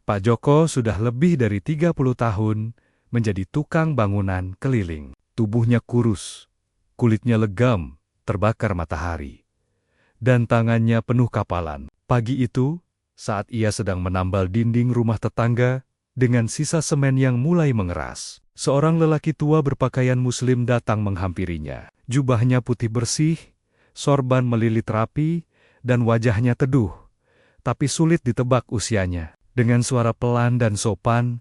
Pak Joko sudah lebih dari 30 tahun menjadi tukang bangunan keliling. Tubuhnya kurus, kulitnya legam, terbakar matahari, dan tangannya penuh kapalan. Pagi itu, saat ia sedang menambal dinding rumah tetangga dengan sisa semen yang mulai mengeras, seorang lelaki tua berpakaian muslim datang menghampirinya. Jubahnya putih bersih, sorban melilit rapi, dan wajahnya teduh, tapi sulit ditebak usianya. Dengan suara pelan dan sopan,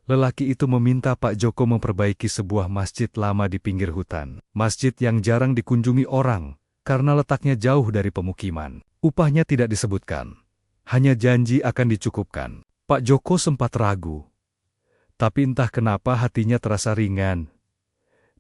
lelaki itu meminta Pak Joko memperbaiki sebuah masjid lama di pinggir hutan. Masjid yang jarang dikunjungi orang karena letaknya jauh dari pemukiman. Upahnya tidak disebutkan, hanya janji akan dicukupkan. Pak Joko sempat ragu, tapi entah kenapa hatinya terasa ringan,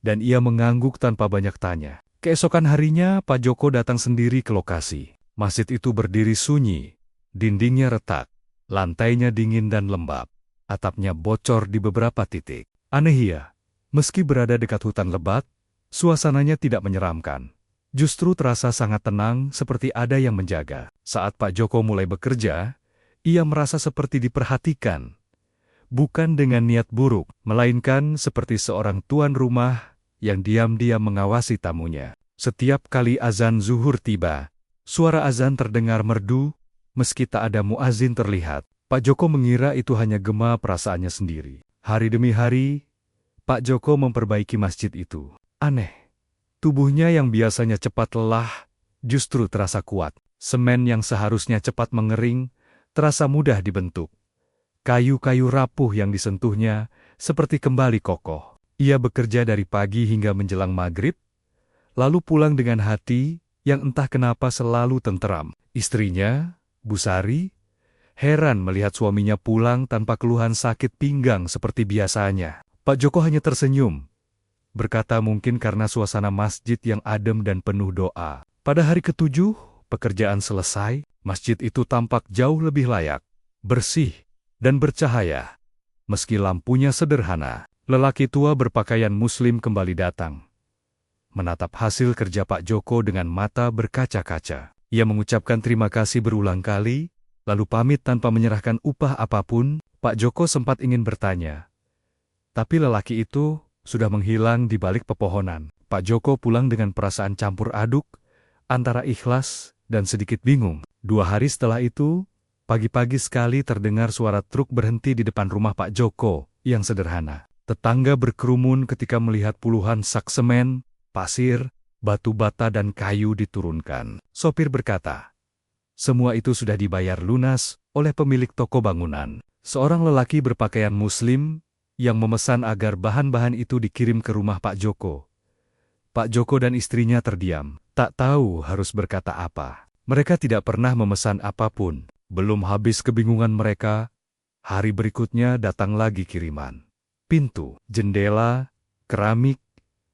dan ia mengangguk tanpa banyak tanya. Keesokan harinya, Pak Joko datang sendiri ke lokasi. Masjid itu berdiri sunyi, dindingnya retak, lantainya dingin dan lembab, atapnya bocor di beberapa titik. Aneh ya, meski berada dekat hutan lebat, suasananya tidak menyeramkan. Justru terasa sangat tenang seperti ada yang menjaga. Saat Pak Joko mulai bekerja, ia merasa seperti diperhatikan. Bukan dengan niat buruk, melainkan seperti seorang tuan rumah yang diam-diam mengawasi tamunya. Setiap kali azan zuhur tiba, suara azan terdengar merdu, meski tak ada muazin terlihat. Pak Joko mengira itu hanya gema perasaannya sendiri. Hari demi hari, Pak Joko memperbaiki masjid itu. Aneh, tubuhnya yang biasanya cepat lelah, justru terasa kuat. Semen yang seharusnya cepat mengering, terasa mudah dibentuk. Kayu-kayu rapuh yang disentuhnya seperti kembali kokoh. Ia bekerja dari pagi hingga menjelang maghrib, lalu pulang dengan hati yang entah kenapa selalu tenteram. Istrinya, Bu Sari, heran melihat suaminya pulang tanpa keluhan sakit pinggang seperti biasanya. Pak Joko hanya tersenyum, berkata mungkin karena suasana masjid yang adem dan penuh doa. Pada hari ke-7, pekerjaan selesai, masjid itu tampak jauh lebih layak, bersih, dan bercahaya. Meski lampunya sederhana, lelaki tua berpakaian muslim kembali datang, menatap hasil kerja Pak Joko dengan mata berkaca-kaca. Ia mengucapkan terima kasih berulang kali, lalu pamit tanpa menyerahkan upah apapun. Pak Joko sempat ingin bertanya, tapi lelaki itu sudah menghilang di balik pepohonan. Pak Joko pulang dengan perasaan campur aduk, antara ikhlas dan sedikit bingung. 2 hari setelah itu, pagi-pagi sekali terdengar suara truk berhenti di depan rumah Pak Joko yang sederhana. Tetangga berkerumun ketika melihat puluhan sak semen, pasir, batu bata dan kayu diturunkan. Sopir berkata, semua itu sudah dibayar lunas oleh pemilik toko bangunan. Seorang lelaki berpakaian muslim yang memesan agar bahan-bahan itu dikirim ke rumah Pak Joko. Pak Joko dan istrinya terdiam, tak tahu harus berkata apa. Mereka tidak pernah memesan apapun. Belum habis kebingungan mereka, hari berikutnya datang lagi kiriman. Pintu, jendela, keramik,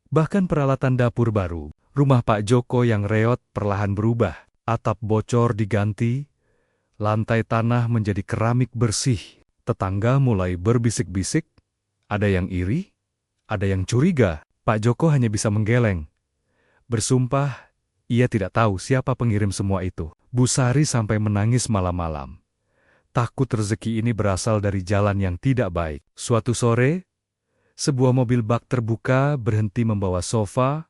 bahkan peralatan dapur baru. Rumah Pak Joko yang reot perlahan berubah. Atap bocor diganti, lantai tanah menjadi keramik bersih. Tetangga mulai berbisik-bisik, ada yang iri, ada yang curiga. Pak Joko hanya bisa menggeleng. Bersumpah, ia tidak tahu siapa pengirim semua itu. Bu Sari sampai menangis malam-malam. Takut rezeki ini berasal dari jalan yang tidak baik. Suatu sore, sebuah mobil bak terbuka berhenti membawa sofa,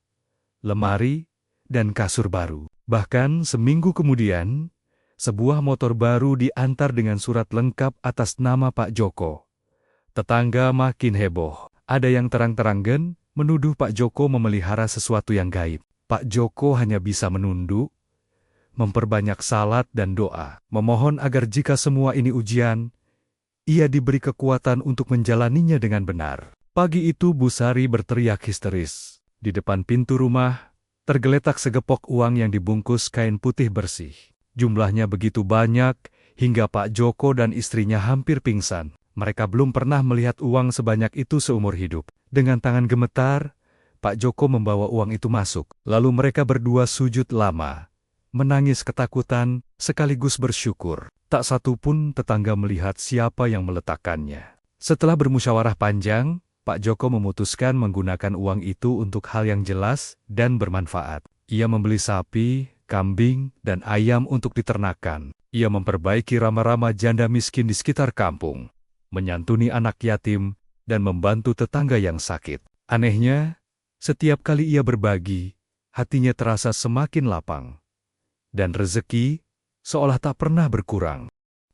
lemari, dan kasur baru. Bahkan seminggu kemudian, sebuah motor baru diantar dengan surat lengkap atas nama Pak Joko. Tetangga makin heboh. Ada yang terang-terangan menuduh Pak Joko memelihara sesuatu yang gaib. Pak Joko hanya bisa menunduk, memperbanyak salat dan doa, memohon agar jika semua ini ujian, ia diberi kekuatan untuk menjalaninya dengan benar. Pagi itu Bu Sari berteriak histeris. Di depan pintu rumah, tergeletak segepok uang yang dibungkus kain putih bersih. Jumlahnya begitu banyak, hingga Pak Joko dan istrinya hampir pingsan. Mereka belum pernah melihat uang sebanyak itu seumur hidup. Dengan tangan gemetar, Pak Joko membawa uang itu masuk. Lalu mereka berdua sujud lama, menangis ketakutan sekaligus bersyukur. Tak satu pun tetangga melihat siapa yang meletakkannya. Setelah bermusyawarah panjang, Pak Joko memutuskan menggunakan uang itu untuk hal yang jelas dan bermanfaat. Ia membeli sapi, kambing, dan ayam untuk diternakan. Ia memperbaiki rama-rama janda miskin di sekitar kampung, menyantuni anak yatim, dan membantu tetangga yang sakit. Anehnya, setiap kali ia berbagi, hatinya terasa semakin lapang, dan rezeki seolah tak pernah berkurang.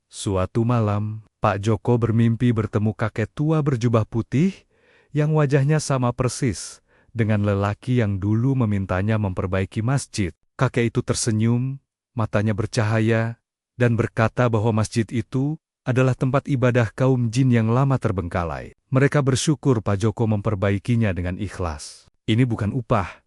Suatu malam, Pak Joko bermimpi bertemu kakek tua berjubah putih yang wajahnya sama persis dengan lelaki yang dulu memintanya memperbaiki masjid. Kakek itu tersenyum, matanya bercahaya, dan berkata bahwa masjid itu adalah tempat ibadah kaum jin yang lama terbengkalai. Mereka bersyukur Pak Joko memperbaikinya dengan ikhlas. "Ini bukan upah,"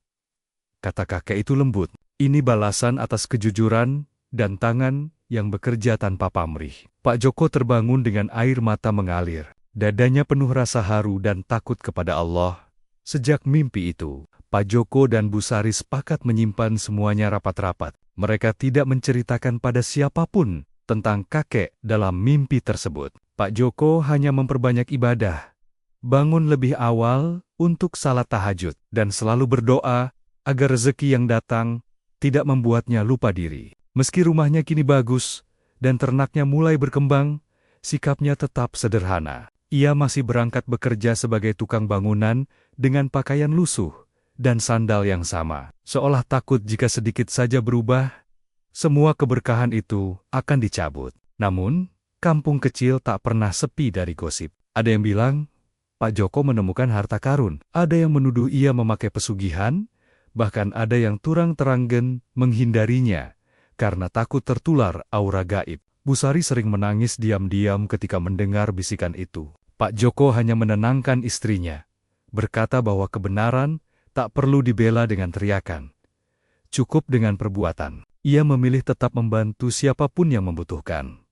kata kakek itu lembut. "Ini balasan atas kejujuran dan tangan yang bekerja tanpa pamrih." Pak Joko terbangun dengan air mata mengalir. Dadanya penuh rasa haru dan takut kepada Allah. Sejak mimpi itu, Pak Joko dan Bu Sari sepakat menyimpan semuanya rapat-rapat. Mereka tidak menceritakan pada siapapun tentang kakek dalam mimpi tersebut. Pak Joko hanya memperbanyak ibadah, bangun lebih awal untuk salat tahajud, dan selalu berdoa agar rezeki yang datang tidak membuatnya lupa diri. Meski rumahnya kini bagus dan ternaknya mulai berkembang, sikapnya tetap sederhana. Ia masih berangkat bekerja sebagai tukang bangunan dengan pakaian lusuh dan sandal yang sama. Seolah takut jika sedikit saja berubah, semua keberkahan itu akan dicabut. Namun, kampung kecil tak pernah sepi dari gosip. Ada yang bilang, Pak Joko menemukan harta karun. Ada yang menuduh ia memakai pesugihan, bahkan ada yang terang-terangan menghindarinya karena takut tertular aura gaib. Bu Sari sering menangis diam-diam ketika mendengar bisikan itu. Pak Joko hanya menenangkan istrinya, berkata bahwa kebenaran tak perlu dibela dengan teriakan. Cukup dengan perbuatan. Ia memilih tetap membantu siapapun yang membutuhkan,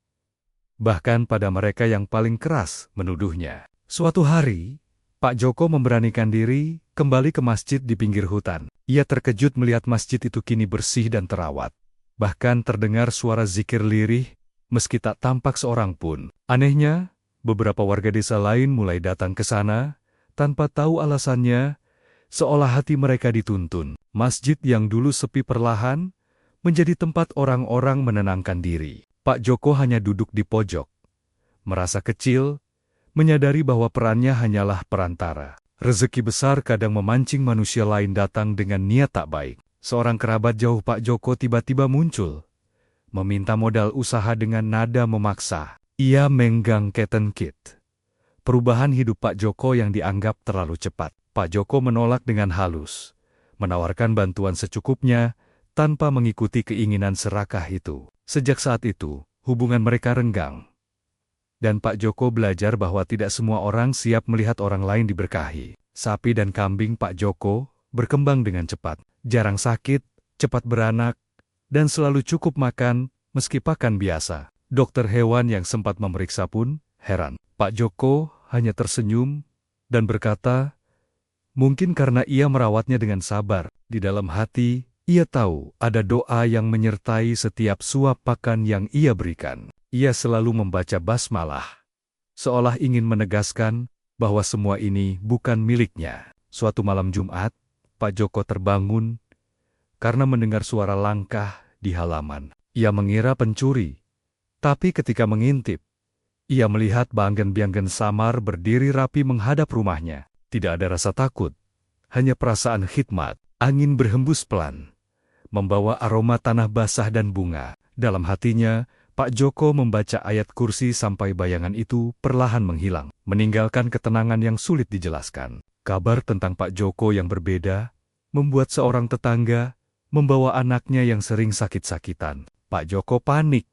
bahkan pada mereka yang paling keras menuduhnya. Suatu hari, Pak Joko memberanikan diri kembali ke masjid di pinggir hutan. Ia terkejut melihat masjid itu kini bersih dan terawat. Bahkan terdengar suara zikir lirih, meski tak tampak seorang pun. Anehnya, beberapa warga desa lain mulai datang ke sana, tanpa tahu alasannya, seolah hati mereka dituntun. Masjid yang dulu sepi perlahan, menjadi tempat orang-orang menenangkan diri. Pak Joko hanya duduk di pojok, merasa kecil, menyadari bahwa perannya hanyalah perantara. Rezeki besar kadang memancing manusia lain datang dengan niat tak baik. Seorang kerabat jauh Pak Joko tiba-tiba muncul, meminta modal usaha dengan nada memaksa. Ia menggang ketenkit. Perubahan hidup Pak Joko yang dianggap terlalu cepat. Pak Joko menolak dengan halus, menawarkan bantuan secukupnya, tanpa mengikuti keinginan serakah itu. Sejak saat itu, hubungan mereka renggang. Dan Pak Joko belajar bahwa tidak semua orang siap melihat orang lain diberkahi. Sapi dan kambing Pak Joko berkembang dengan cepat. Jarang sakit, cepat beranak, dan selalu cukup makan meski pakan biasa. Dokter hewan yang sempat memeriksa pun heran. Pak Joko hanya tersenyum dan berkata, mungkin karena ia merawatnya dengan sabar. Di dalam hati, ia tahu ada doa yang menyertai setiap suap pakan yang ia berikan. Ia selalu membaca basmalah, seolah ingin menegaskan bahwa semua ini bukan miliknya. Suatu malam Jumat, Pak Joko terbangun karena mendengar suara langkah di halaman. Ia mengira pencuri, tapi ketika mengintip, ia melihat Banggen-Bianggen samar berdiri rapi menghadap rumahnya. Tidak ada rasa takut, hanya perasaan khidmat. Angin berhembus pelan, membawa aroma tanah basah dan bunga. Dalam hatinya, Pak Joko membaca ayat kursi sampai bayangan itu perlahan menghilang, meninggalkan ketenangan yang sulit dijelaskan. Kabar tentang Pak Joko yang berbeda membuat seorang tetangga membawa anaknya yang sering sakit-sakitan. Pak Joko panik,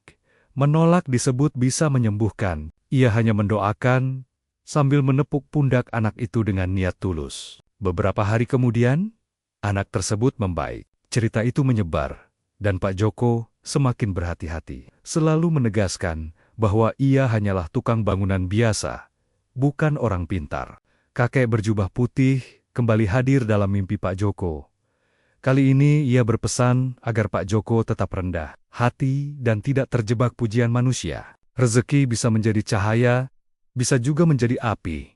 menolak disebut bisa menyembuhkan. Ia hanya mendoakan sambil menepuk pundak anak itu dengan niat tulus. Beberapa hari kemudian, anak tersebut membaik. Cerita itu menyebar, dan Pak Joko semakin berhati-hati, selalu menegaskan bahwa ia hanyalah tukang bangunan biasa, bukan orang pintar. Kakek berjubah putih kembali hadir dalam mimpi Pak Joko. Kali ini ia berpesan agar Pak Joko tetap rendah hati dan tidak terjebak pujian manusia. Rezeki bisa menjadi cahaya, bisa juga menjadi api,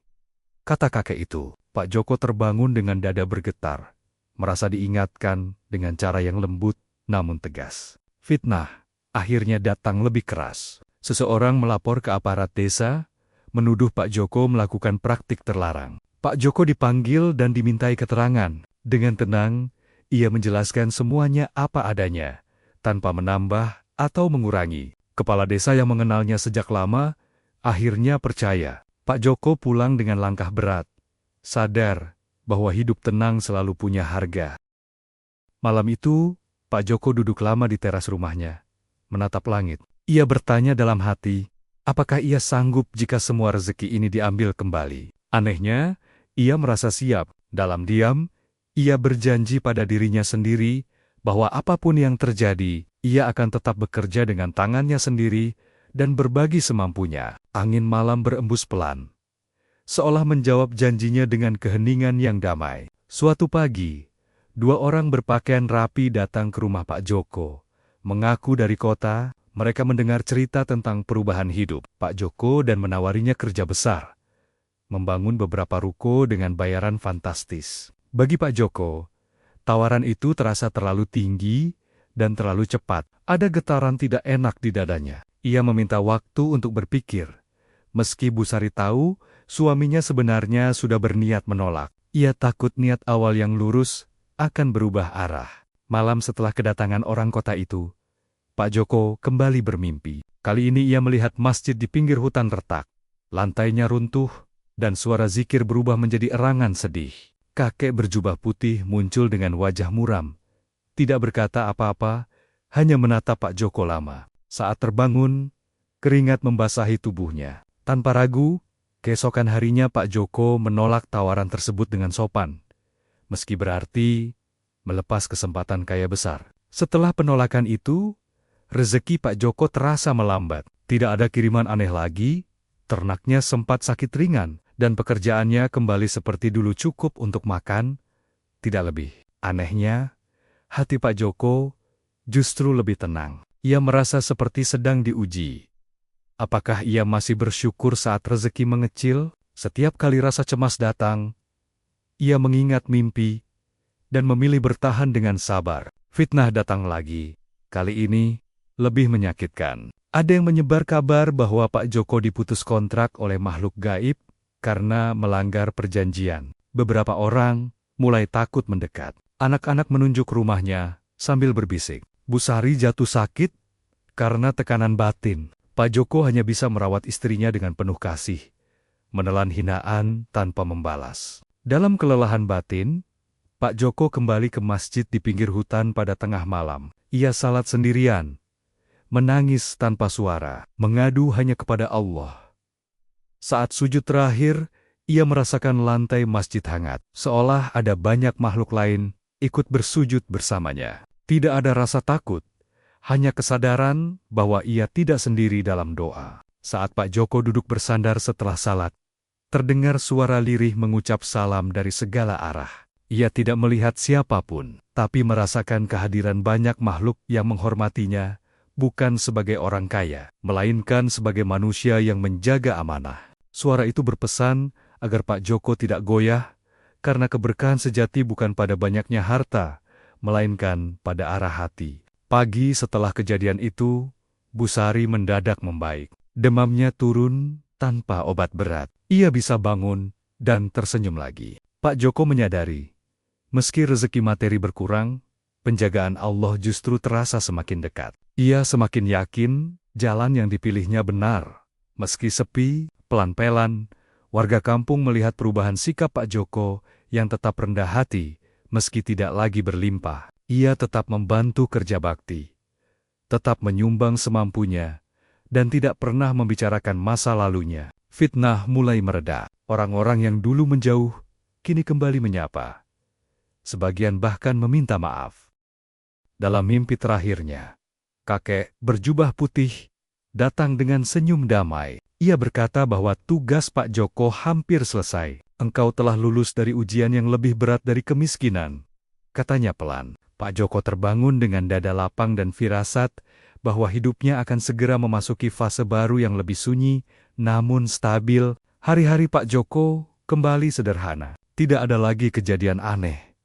kata kakek itu. Pak Joko terbangun dengan dada bergetar, merasa diingatkan dengan cara yang lembut namun tegas. Fitnah akhirnya datang lebih keras. Seseorang melapor ke aparat desa, menuduh Pak Joko melakukan praktik terlarang. Pak Joko dipanggil dan dimintai keterangan. Dengan tenang, ia menjelaskan semuanya apa adanya, tanpa menambah atau mengurangi. Kepala desa yang mengenalnya sejak lama, akhirnya percaya. Pak Joko pulang dengan langkah berat, sadar bahwa hidup tenang selalu punya harga. Malam itu, Pak Joko duduk lama di teras rumahnya, menatap langit. Ia bertanya dalam hati, apakah ia sanggup jika semua rezeki ini diambil kembali? Anehnya, ia merasa siap. Dalam diam, ia berjanji pada dirinya sendiri bahwa apapun yang terjadi, ia akan tetap bekerja dengan tangannya sendiri dan berbagi semampunya. Angin malam berembus pelan, seolah menjawab janjinya dengan keheningan yang damai. Suatu pagi, dua orang berpakaian rapi datang ke rumah Pak Joko. Mengaku dari kota, mereka mendengar cerita tentang perubahan hidup Pak Joko dan menawarinya kerja besar, membangun beberapa ruko dengan bayaran fantastis. Bagi Pak Joko, tawaran itu terasa terlalu tinggi dan terlalu cepat. Ada getaran tidak enak di dadanya. Ia meminta waktu untuk berpikir. Meski Bu Sari tahu, suaminya sebenarnya sudah berniat menolak. Ia takut niat awal yang lurus akan berubah arah. Malam setelah kedatangan orang kota itu, Pak Joko kembali bermimpi. Kali ini ia melihat masjid di pinggir hutan retak. Lantainya runtuh, dan suara zikir berubah menjadi erangan sedih. Kakek berjubah putih muncul dengan wajah muram. Tidak berkata apa-apa, hanya menatap Pak Joko lama. Saat terbangun, keringat membasahi tubuhnya. Tanpa ragu, keesokan harinya Pak Joko menolak tawaran tersebut dengan sopan, meski berarti melepas kesempatan kaya besar. Setelah penolakan itu, rezeki Pak Joko terasa melambat. Tidak ada kiriman aneh lagi, ternaknya sempat sakit ringan, dan pekerjaannya kembali seperti dulu, cukup untuk makan, tidak lebih. Anehnya, hati Pak Joko justru lebih tenang. Ia merasa seperti sedang diuji. Apakah ia masih bersyukur saat rezeki mengecil? Setiap kali rasa cemas datang, ia mengingat mimpi dan memilih bertahan dengan sabar. Fitnah datang lagi. Kali ini lebih menyakitkan. Ada yang menyebar kabar bahwa Pak Joko diputus kontrak oleh makhluk gaib karena melanggar perjanjian. Beberapa orang mulai takut mendekat. Anak-anak menunjuk rumahnya sambil berbisik. Bu Sari jatuh sakit karena tekanan batin. Pak Joko hanya bisa merawat istrinya dengan penuh kasih, menelan hinaan tanpa membalas. Dalam kelelahan batin, Pak Joko kembali ke masjid di pinggir hutan pada tengah malam. Ia salat sendirian, menangis tanpa suara, mengadu hanya kepada Allah. Saat sujud terakhir, ia merasakan lantai masjid hangat, seolah ada banyak makhluk lain ikut bersujud bersamanya. Tidak ada rasa takut, hanya kesadaran bahwa ia tidak sendiri dalam doa. Saat Pak Joko duduk bersandar setelah salat, terdengar suara lirih mengucap salam dari segala arah. Ia tidak melihat siapapun, tapi merasakan kehadiran banyak makhluk yang menghormatinya, bukan sebagai orang kaya, melainkan sebagai manusia yang menjaga amanah. Suara itu berpesan agar Pak Joko tidak goyah, karena keberkahan sejati bukan pada banyaknya harta, melainkan pada arah hati. Pagi setelah kejadian itu, Bu Sari mendadak membaik. Demamnya turun tanpa obat berat. Ia bisa bangun dan tersenyum lagi. Pak Joko menyadari, meski rezeki materi berkurang, penjagaan Allah justru terasa semakin dekat. Ia semakin yakin jalan yang dipilihnya benar. Meski sepi, pelan-pelan, warga kampung melihat perubahan sikap Pak Joko yang tetap rendah hati, meski tidak lagi berlimpah. Ia tetap membantu kerja bakti, tetap menyumbang semampunya, dan tidak pernah membicarakan masa lalunya. Fitnah mulai mereda. Orang-orang yang dulu menjauh, kini kembali menyapa. Sebagian bahkan meminta maaf. Dalam mimpi terakhirnya, kakek berjubah putih datang dengan senyum damai. Ia berkata bahwa tugas Pak Joko hampir selesai. Engkau telah lulus dari ujian yang lebih berat dari kemiskinan, katanya pelan. Pak Joko terbangun dengan dada lapang dan firasat bahwa hidupnya akan segera memasuki fase baru yang lebih sunyi, namun stabil. Hari-hari Pak Joko kembali sederhana. Tidak ada lagi kejadian aneh.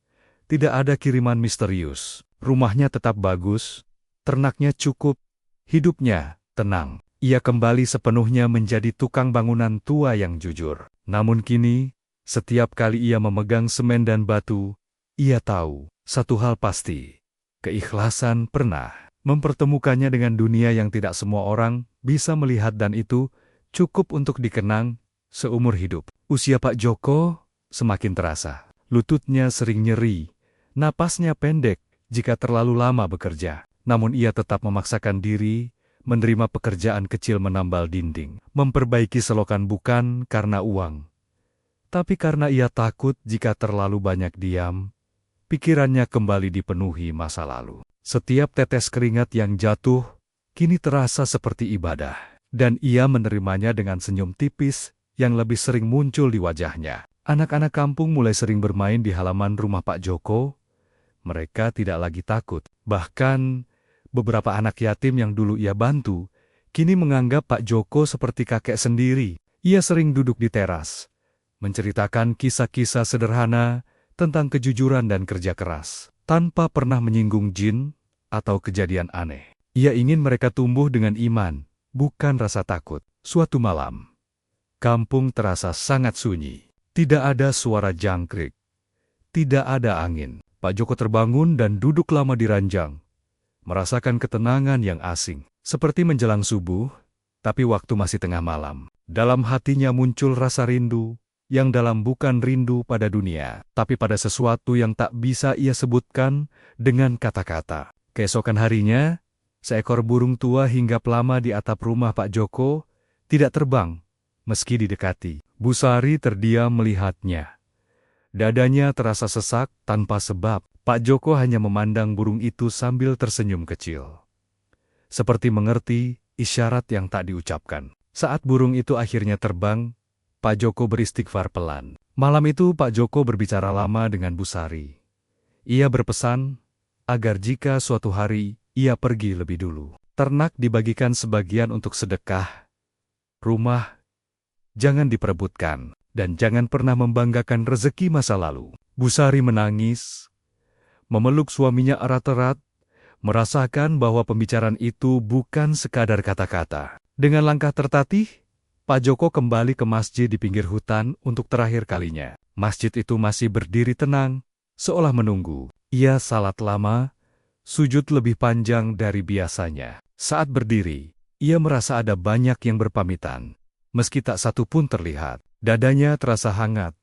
Tidak ada kiriman misterius. Rumahnya tetap bagus, ternaknya cukup, Hidupnya tenang. Ia kembali sepenuhnya menjadi tukang bangunan tua yang jujur. Namun kini, setiap kali ia memegang semen dan batu, ia tahu satu hal pasti. Keikhlasan pernah mempertemukannya dengan dunia yang tidak semua orang bisa melihat, dan itu cukup untuk dikenang seumur hidup. Usia Pak Joko semakin terasa. Lututnya sering nyeri, napasnya pendek jika terlalu lama bekerja. Namun ia tetap memaksakan diri menerima pekerjaan kecil menambal dinding, memperbaiki selokan bukan karena uang, tapi karena ia takut jika terlalu banyak diam, pikirannya kembali dipenuhi masa lalu. Setiap tetes keringat yang jatuh, kini terasa seperti ibadah, dan ia menerimanya dengan senyum tipis yang lebih sering muncul di wajahnya. Anak-anak kampung mulai sering bermain di halaman rumah Pak Joko. Mereka tidak lagi takut. Bahkan, beberapa anak yatim yang dulu ia bantu, kini menganggap Pak Joko seperti kakek sendiri. Ia sering duduk di teras, menceritakan kisah-kisah sederhana tentang kejujuran dan kerja keras, tanpa pernah menyinggung jin atau kejadian aneh. Ia ingin mereka tumbuh dengan iman, bukan rasa takut. Suatu malam, kampung terasa sangat sunyi. Tidak ada suara jangkrik, tidak ada angin. Pak Joko terbangun dan duduk lama di ranjang, merasakan ketenangan yang asing, seperti menjelang subuh, tapi waktu masih tengah malam. Dalam hatinya muncul rasa rindu, yang dalam bukan rindu pada dunia, tapi pada sesuatu yang tak bisa ia sebutkan dengan kata-kata. Keesokan harinya, seekor burung tua hinggap lama di atap rumah Pak Joko, tidak terbang, meski didekati. Bu Sari terdiam melihatnya. Dadanya terasa sesak tanpa sebab. Pak Joko hanya memandang burung itu sambil tersenyum kecil, seperti mengerti isyarat yang tak diucapkan. Saat burung itu akhirnya terbang, Pak Joko beristighfar pelan. Malam itu Pak Joko berbicara lama dengan Bu Sari. Ia berpesan agar jika suatu hari ia pergi lebih dulu, ternak dibagikan sebagian untuk sedekah, rumah jangan diperebutkan, dan jangan pernah membanggakan rezeki masa lalu. Bu Sari menangis, memeluk suaminya erat-erat, merasakan bahwa pembicaraan itu bukan sekadar kata-kata. Dengan langkah tertatih, Pak Joko kembali ke masjid di pinggir hutan untuk terakhir kalinya. Masjid itu masih berdiri tenang, seolah menunggu. Ia salat lama, sujud lebih panjang dari biasanya. Saat berdiri, ia merasa ada banyak yang berpamitan. Meski tak satu pun terlihat, dadanya terasa hangat,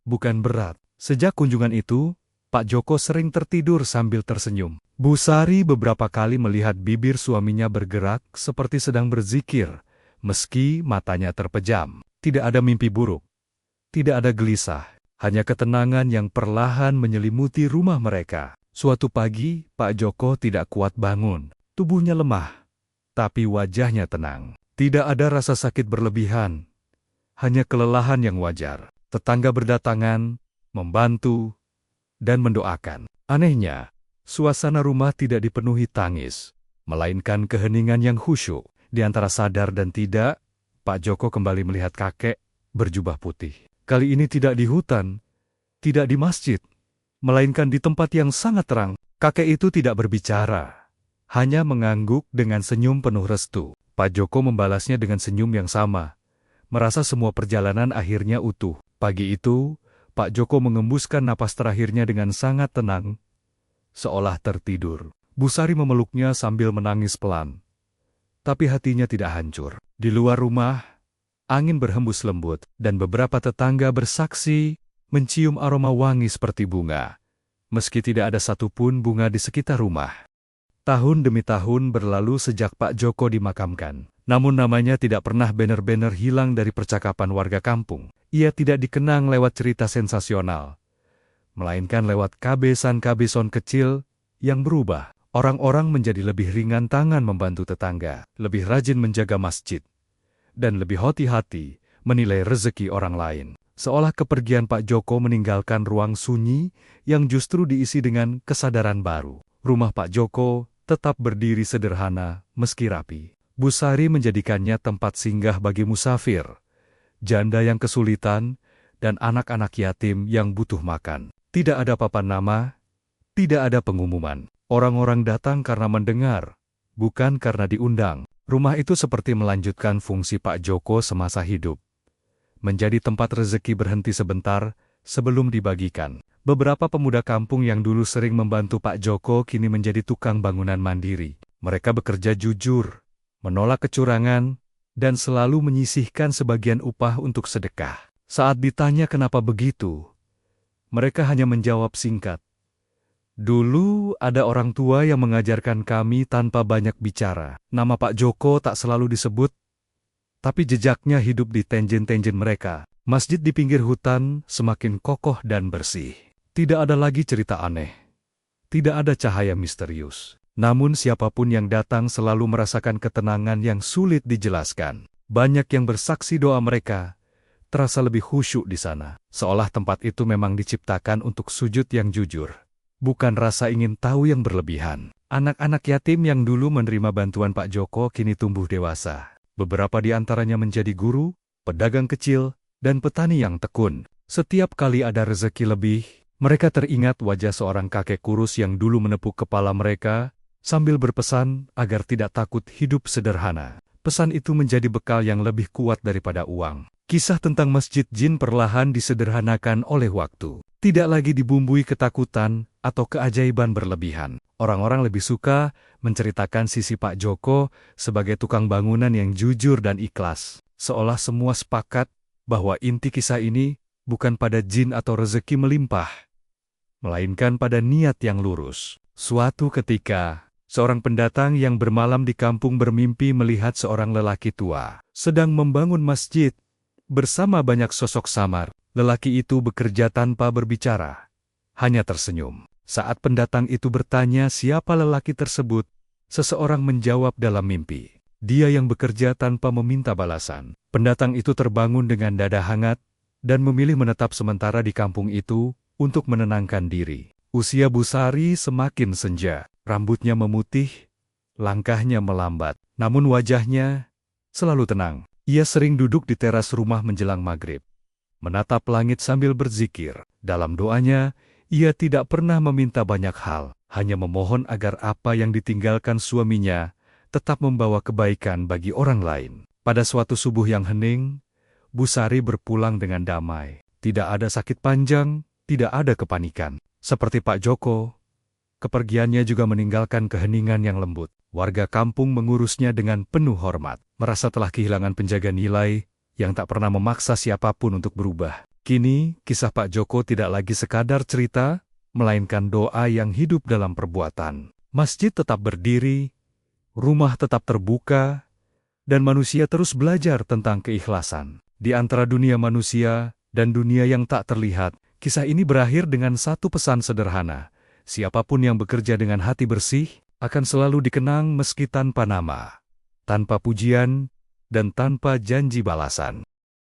bukan berat. Sejak kunjungan itu, Pak Joko sering tertidur sambil tersenyum. Bu Sari beberapa kali melihat bibir suaminya bergerak seperti sedang berzikir, meski matanya terpejam. Tidak ada mimpi buruk, tidak ada gelisah, hanya ketenangan yang perlahan menyelimuti rumah mereka. Suatu pagi, Pak Joko tidak kuat bangun. Tubuhnya lemah, tapi wajahnya tenang. Tidak ada rasa sakit berlebihan, hanya kelelahan yang wajar. Tetangga berdatangan, membantu, dan mendoakan. Anehnya, suasana rumah tidak dipenuhi tangis, melainkan keheningan yang khusyuk. Di antara sadar dan tidak, Pak Joko kembali melihat kakek berjubah putih. Kali ini tidak di hutan, tidak di masjid, melainkan di tempat yang sangat terang. Kakek itu tidak berbicara, hanya mengangguk dengan senyum penuh restu. Pak Joko membalasnya dengan senyum yang sama, merasa semua perjalanan akhirnya utuh. Pagi itu, Pak Joko mengembuskan napas terakhirnya dengan sangat tenang, seolah tertidur. Bu Sari memeluknya sambil menangis pelan. Tapi hatinya tidak hancur. Di luar rumah, angin berhembus lembut, dan beberapa tetangga bersaksi mencium aroma wangi seperti bunga, meski tidak ada satupun bunga di sekitar rumah. Tahun demi tahun berlalu sejak Pak Joko dimakamkan. Namun namanya tidak pernah benar-benar hilang dari percakapan warga kampung. Ia tidak dikenang lewat cerita sensasional, melainkan lewat kabesan-kabeson kecil yang berubah. Orang-orang menjadi lebih ringan tangan membantu tetangga, lebih rajin menjaga masjid, dan lebih hati-hati menilai rezeki orang lain. Seolah kepergian Pak Joko meninggalkan ruang sunyi yang justru diisi dengan kesadaran baru. Rumah Pak Joko tetap berdiri sederhana meski rapi. Bu Sari menjadikannya tempat singgah bagi musafir, janda yang kesulitan, dan anak-anak yatim yang butuh makan. Tidak ada papan nama, tidak ada pengumuman. Orang-orang datang karena mendengar bukan karena diundang. Rumah itu seperti melanjutkan fungsi Pak Joko semasa hidup. Menjadi tempat rezeki berhenti sebentar sebelum dibagikan. Beberapa pemuda kampung yang dulu sering membantu Pak Joko kini menjadi tukang bangunan mandiri. Mereka bekerja jujur, menolak kecurangan, dan selalu menyisihkan sebagian upah untuk sedekah. Saat ditanya kenapa begitu, mereka hanya menjawab singkat. Dulu ada orang tua yang mengajarkan kami tanpa banyak bicara. Nama Pak Joko tak selalu disebut, tapi jejaknya hidup di tenjen-tenjen mereka. Masjid di pinggir hutan semakin kokoh dan bersih. Tidak ada lagi cerita aneh. Tidak ada cahaya misterius. Namun siapapun yang datang selalu merasakan ketenangan yang sulit dijelaskan. Banyak yang bersaksi doa mereka terasa lebih khusyuk di sana. Seolah tempat itu memang diciptakan untuk sujud yang jujur. Bukan rasa ingin tahu yang berlebihan. Anak-anak yatim yang dulu menerima bantuan Pak Joko kini tumbuh dewasa. Beberapa di antaranya menjadi guru, pedagang kecil, dan petani yang tekun. Setiap kali ada rezeki lebih, mereka teringat wajah seorang kakek kurus yang dulu menepuk kepala mereka, sambil berpesan agar tidak takut hidup sederhana. Pesan itu menjadi bekal yang lebih kuat daripada uang. Kisah tentang Masjid Jin perlahan disederhanakan oleh waktu. Tidak lagi dibumbui ketakutan atau keajaiban berlebihan. Orang-orang lebih suka menceritakan sisi Pak Joko sebagai tukang bangunan yang jujur dan ikhlas. Seolah semua sepakat bahwa inti kisah ini bukan pada jin atau rezeki melimpah, melainkan pada niat yang lurus. Suatu ketika, seorang pendatang yang bermalam di kampung bermimpi melihat seorang lelaki tua sedang membangun masjid bersama banyak sosok samar. Lelaki itu bekerja tanpa berbicara, hanya tersenyum. Saat pendatang itu bertanya siapa lelaki tersebut, seseorang menjawab dalam mimpi. Dia yang bekerja tanpa meminta balasan. Pendatang itu terbangun dengan dada hangat dan memilih menetap sementara di kampung itu untuk menenangkan diri. Usia Busari semakin senja, rambutnya memutih, langkahnya melambat, namun wajahnya selalu tenang. Ia sering duduk di teras rumah menjelang maghrib, menatap langit sambil berzikir. Dalam doanya, ia tidak pernah meminta banyak hal, hanya memohon agar apa yang ditinggalkan suaminya tetap membawa kebaikan bagi orang lain. Pada suatu subuh yang hening, Busari berpulang dengan damai. Tidak ada sakit panjang, tidak ada kepanikan. Seperti Pak Joko, kepergiannya juga meninggalkan keheningan yang lembut. Warga kampung mengurusnya dengan penuh hormat, merasa telah kehilangan penjaga nilai yang tak pernah memaksa siapapun untuk berubah. Kini, kisah Pak Joko tidak lagi sekadar cerita, melainkan doa yang hidup dalam perbuatan. Masjid tetap berdiri, rumah tetap terbuka, dan manusia terus belajar tentang keikhlasan. Di antara dunia manusia dan dunia yang tak terlihat, kisah ini berakhir dengan satu pesan sederhana. Siapapun yang bekerja dengan hati bersih, akan selalu dikenang meski tanpa nama, tanpa pujian, dan tanpa janji balasan.